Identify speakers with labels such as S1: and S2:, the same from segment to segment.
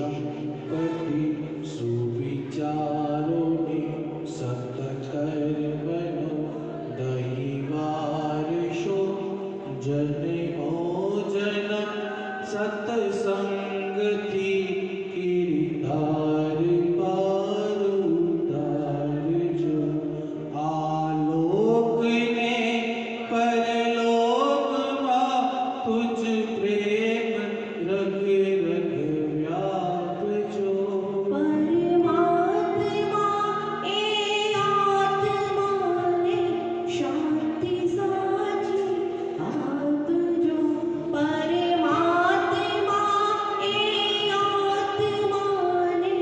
S1: સંપત્તિ સુવિચારોને સતકર્મનો દહીવારશો જને ઓજન સત્સંગથી કિરદાર પાર ઉતારજો આલોકને પરલોકમાં તુજ પ્રેમ રગ રગ વ્યાપજો
S2: પરમાત્મા એ આત્માને શાંતિ સાચી આપજો પરમાત્મા એ આત્માને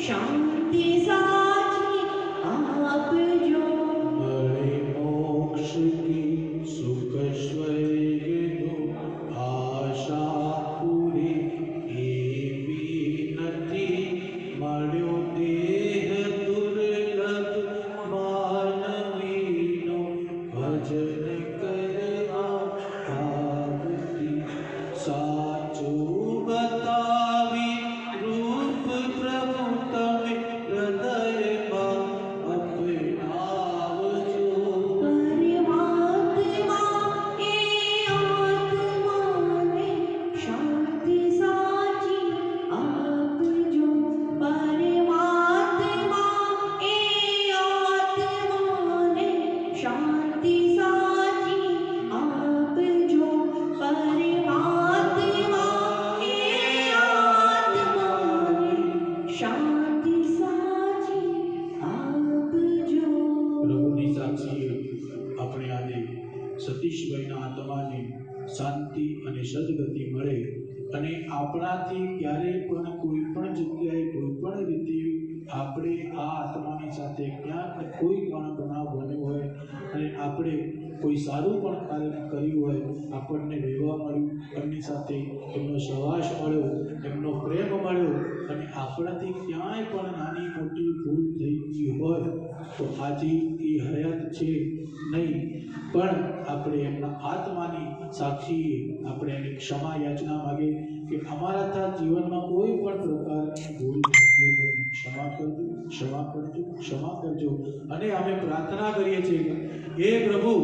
S2: શાંતિ સાચી આપજો
S1: મળે મોક્ષ કી સુખ સ્વર્ગનો આશા પૂરી એવી નથી મળ્યો દેહ દુર્લભ માનવીનો ભજન કરવા ભાવથી સાચું બતાવી રૂપ પ્રભુ તમે હૃદયમાં અપનાવજો
S2: પરમાત્મા એ આત્માને શાંતિ સાચી આપજો પરમાત્મા એ આત્માને શાંતિ સાચી આપજો પરમાત્મા એ આત્માને શાંતિ સાચી આપજો
S1: પ્રભુની સાક્ષીએ આપણે આજે સતીશભાઈના આત્માને શાંતિ અને સદગતિ મળે અને આપણાથી ક્યારેય પણ કોઈ પણ જગ્યાએ કોઈ પણ રીતે આપણે આ આત્માની સાથે ક્યાંક કોઈ પણ બનાવ બન્યો હોય અને આપણે કોઈ સારું પણ કાર્ય કર્યું હોય આપણને રહેવા મળ્યું એમની સાથે એમનો સહવાસ મળ્યો એમનો પ્રેમ મળ્યો અને આપણાથી ક્યાંય પણ નાની મોટી ભૂલ થઈ ગઈ હોય તો આજે એ હયાત છે નહીં પણ આપણે એમના આત્માની સાક્ષીએ આપણે એની ક્ષમા યાચના માગે કે અમારા જીવનમાં કોઈ પણ પ્રકારની ભૂલ થઈ હોય તો અમને ક્ષમા કરજો ક્ષમા કરજો ક્ષમા કરજો અને અમે પ્રાર્થના કરીએ છીએ કે હે પ્રભુ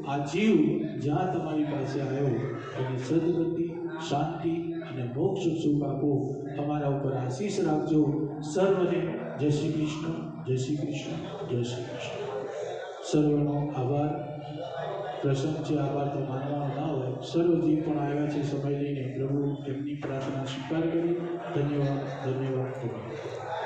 S1: આ જીવ જ્યાં તમારી પાસે આવ્યો એને સદગતિ શાંતિ અને મોક્ષ સુખ આપો અમારા ઉપર આશીષ રાખજો સર્વને જય શ્રી કૃષ્ણ જય શ્રી કૃષ્ણ જય શ્રી કૃષ્ણ સર્વનો આભાર પ્રસંગ છે આભાર તો માનવાનો ના હોય સર્વ જીવ પણ આવ્યા છે સમય લઈને પ્રભુ એમની પ્રાર્થના સ્વીકાર કરી ધન્યવાદ ધન્યવાદ ધન્યવાદ